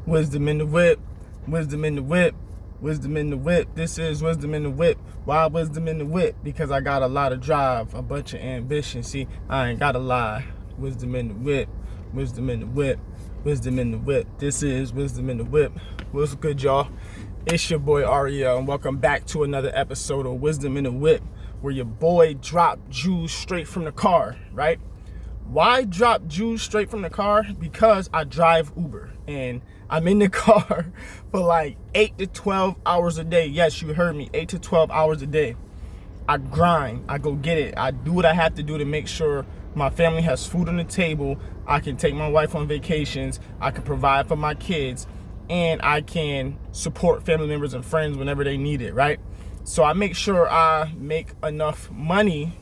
Wisdom in the whip, wisdom in the whip, wisdom in the whip. This is wisdom in the whip. Why wisdom in the whip? Because I got a lot of drive, a bunch of ambition. See, I ain't gotta lie. Wisdom in the whip, wisdom in the whip, wisdom in the whip. This is wisdom in the whip. What's good, y'all? It's your boy Ariel, and welcome back to another episode of Wisdom in the Whip, where your boy dropped Jews straight from the car, right? Why drop Jews straight from the car? Because I drive Uber and I'm in the car for like 8 to 12 hours a day. Yes, you heard me, 8 to 12 hours a day. I grind, I go get it. I do what I have to do to make sure my family has food on the table. I can take my wife on vacations. I can provide for my kids, and I can support family members and friends whenever they need it, right? So I make sure I make enough money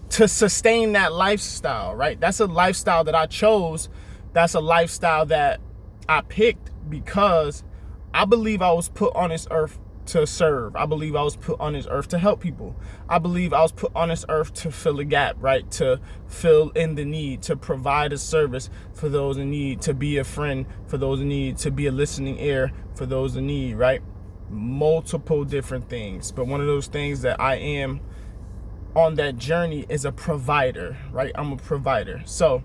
to sustain that lifestyle, right? That's a lifestyle that I chose. That's a lifestyle that I picked because I believe I was put on this earth to serve. I believe I was put on this earth to help people. I believe I was put on this earth to fill a gap, right? To fill in the need, to provide a service for those in need, to be a friend for those in need, to be a listening ear for those in need, right? Multiple different things. But one of those things that I am on that journey is a provider, right? I'm a provider. So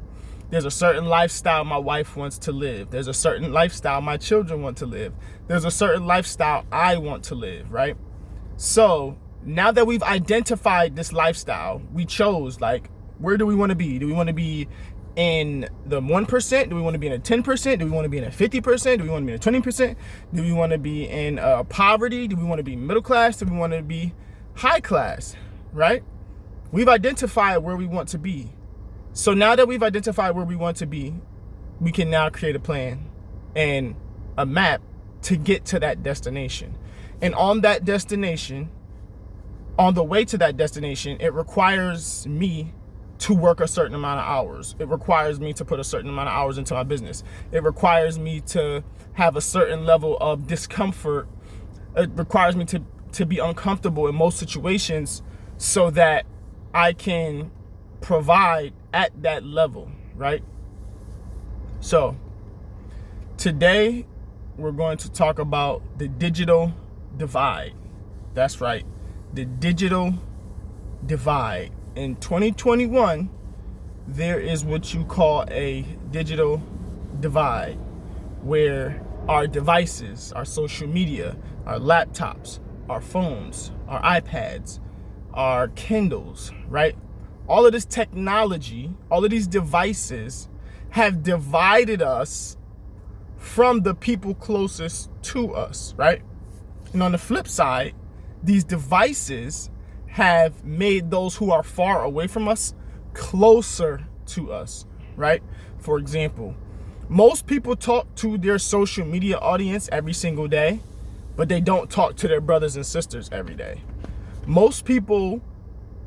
there's a certain lifestyle my wife wants to live. There's a certain lifestyle my children want to live. There's a certain lifestyle I want to live, right? So now that we've identified this lifestyle, we chose, like, where do we want to be? Do we want to be in the 1%? Do we want to be in a 10%? Do we want to be in a 50%? Do we want to be in a 20%? Do we want to be in poverty? Do we want to be middle class? Do we want to be high class, right? We've identified where we want to be. So now that we've identified where we want to be, we can now create a plan and a map to get to that destination. And on that destination, on the way to that destination, it requires me to work a certain amount of hours. It requires me to put a certain amount of hours into my business. It requires me to have a certain level of discomfort. It requires me to be uncomfortable in most situations so that I can provide at that level, right? So today we're going to talk about the digital divide. That's right, the digital divide. In 2021, there is what you call a digital divide, where our devices, our social media, our laptops, our phones, our iPads, our Kindles, right? All of this technology, all of these devices have divided us from the people closest to us, right? And on the flip side, these devices have made those who are far away from us closer to us, right? For example, most people talk to their social media audience every single day, but they don't talk to their brothers and sisters every day. Most people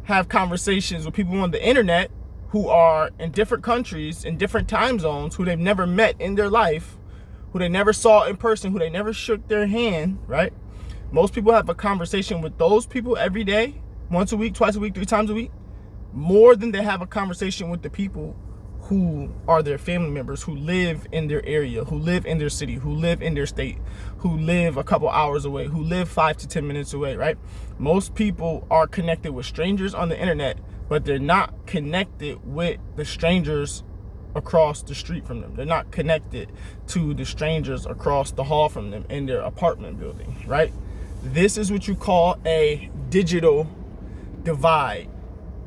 have conversations with people on the internet who are in different countries, in different time zones, who they've never met in their life, who they never saw in person, who they never shook their hand, right? Most people have a conversation with those people every day, once a week, twice a week, 3 times a week, more than they have a conversation with the people who are their family members, who live in their area, who live in their city, who live in their state, who live a couple hours away, who live 5 to 10 minutes away, right? Most people are connected with strangers on the internet, but they're not connected with the strangers across the street from them. They're not connected to the strangers across the hall from them in their apartment building, right? This is what you call a digital divide.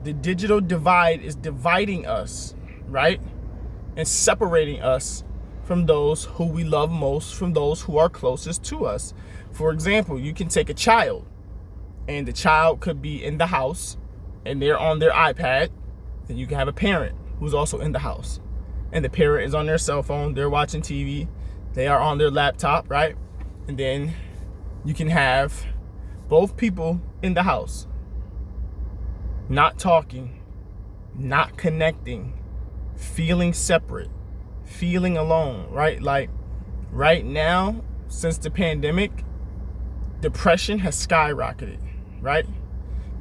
The digital divide is dividing us, right? And separating us from those who we love most, from those who are closest to us. For example, you can take a child, and the child could be in the house and they're on their iPad. Then you can have a parent who's also in the house, and the parent is on their cell phone, they're watching TV, they are on their laptop, right? And then you can have both people in the house not talking, not connecting, feeling separate, feeling alone, right? Like right now, since the pandemic, depression has skyrocketed, right?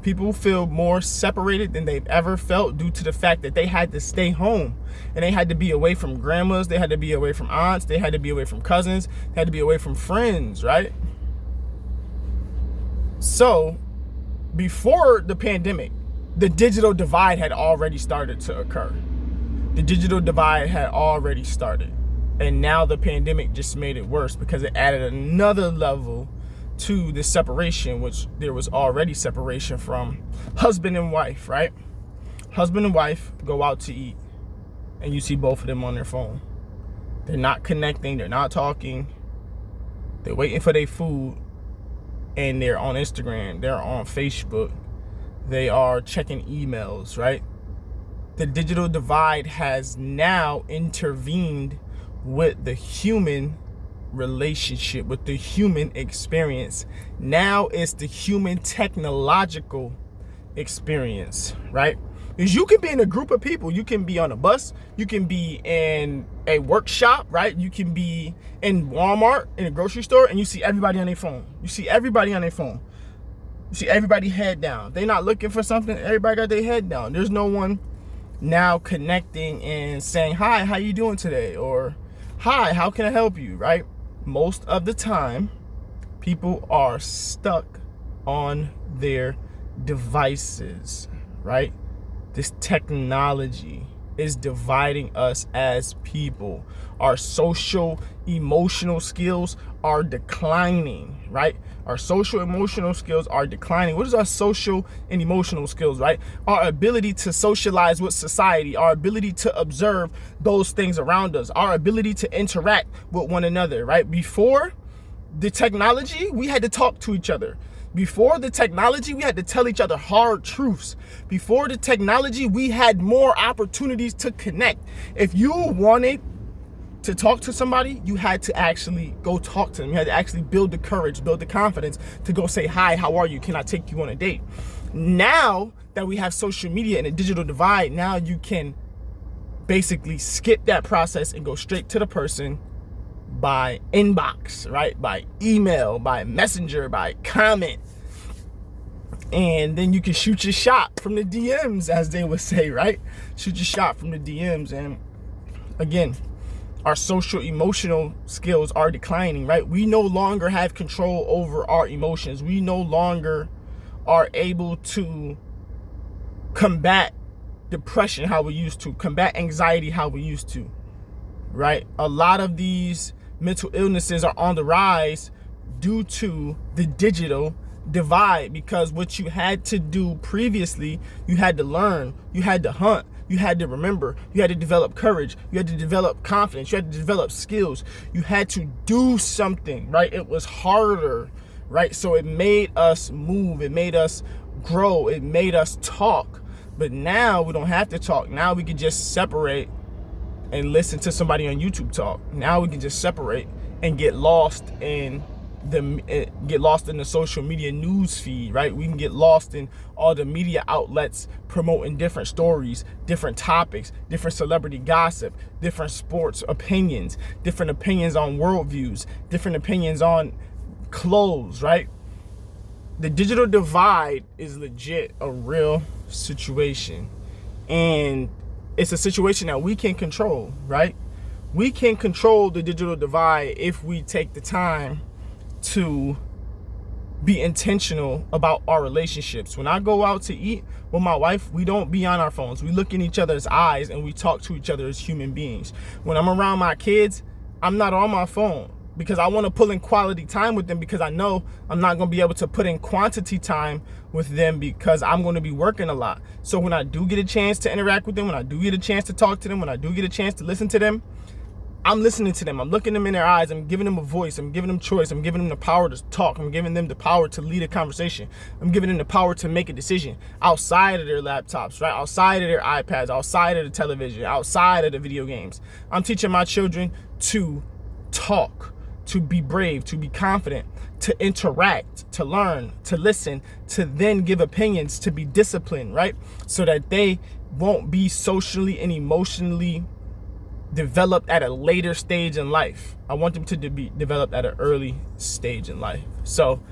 People feel more separated than they've ever felt due to the fact that they had to stay home and they had to be away from grandmas, they had to be away from aunts, they had to be away from cousins, they had to be away from friends, right? So before the pandemic, the digital divide had already started to occur. The digital divide had already started. And now the pandemic just made it worse because it added another level to the separation, which there was already separation from husband and wife, right? Husband and wife go out to eat and you see both of them on their phone. They're not connecting, they're not talking, they're waiting for their food, and they're on Instagram, they're on Facebook, they are checking emails, right? The digital divide has now intervened with the human relationship, with the human experience. Now it's the human technological experience, right? Because you can be in a group of people, you can be on a bus, you can be in a workshop, right? You can be in Walmart, in a grocery store, and you see everybody on their phone. You see everybody on their phone. You see everybody head down. They're not looking for something, everybody got their head down. There's no one now connecting and saying, hi, how you doing today? Or, hi, how can I help you, right? Most of the time, people are stuck on their devices, right? This technology is dividing us as people. Our social emotional skills are declining, right? Our social emotional skills are declining. What is our social and emotional skills, right? Our ability to socialize with society, our ability to observe those things around us, our ability to interact with one another, right? Before the technology, we had to talk to each other. Before the technology, we had to tell each other hard truths. Before the technology, we had more opportunities to connect. If you wanted to talk to somebody, you had to actually go talk to them. You had to actually build the courage, build the confidence to go say, hi, how are you? Can I take you on a date? Now that we have social media and a digital divide, now you can basically skip that process and go straight to the person by inbox, right? By email, by messenger, by comment. And then you can shoot your shot from the DMs, as they would say, right? Shoot your shot from the DMs. And again, our social emotional skills are declining, right? We no longer have control over our emotions. We no longer are able to combat depression how we used to, combat anxiety how we used to, right? A lot of these mental illnesses are on the rise due to the digital divide, because what you had to do previously, you had to learn, you had to hunt, you had to remember, you had to develop courage, you had to develop confidence, you had to develop skills, you had to do something, right? It was harder, right? So it made us move, it made us grow, it made us talk. But now we don't have to talk. Now we can just separate and listen to somebody on YouTube talk. Now we can just separate and get lost in the social media news feed, right? We can get lost in all the media outlets promoting different stories, different topics, different celebrity gossip, different sports opinions, different opinions on worldviews, different opinions on clothes, right? The digital divide is legit a real situation, and it's a situation that we can control, right? We can control the digital divide if we take the time to be intentional about our relationships. When I go out to eat with my wife, we don't be on our phones. We look in each other's eyes and we talk to each other as human beings. When I'm around my kids, I'm not on my phone because I want to pull in quality time with them, because I know I'm not going to be able to put in quantity time with them because I'm going to be working a lot. So when I do get a chance to interact with them, when I do get a chance to talk to them, when I do get a chance to listen to them, I'm listening to them. I'm looking them in their eyes. I'm giving them a voice. I'm giving them choice. I'm giving them the power to talk. I'm giving them the power to lead a conversation. I'm giving them the power to make a decision outside of their laptops, right? Outside of their iPads, outside of the television, outside of the video games. I'm teaching my children to talk, to be brave, to be confident, to interact, to learn, to listen, to then give opinions, to be disciplined, right? So that they won't be socially and emotionally developed at a later stage in life. I want them to be developed at an early stage in life. So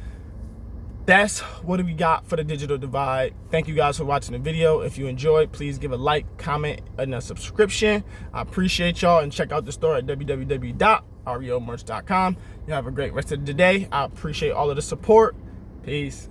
that's what we got for the digital divide. Thank you guys for watching the video. If you enjoyed, please give a like, comment, and a subscription. I appreciate y'all, and check out the store at www.arielmerch.com. You have a great rest of the day. I appreciate all of the support. Peace.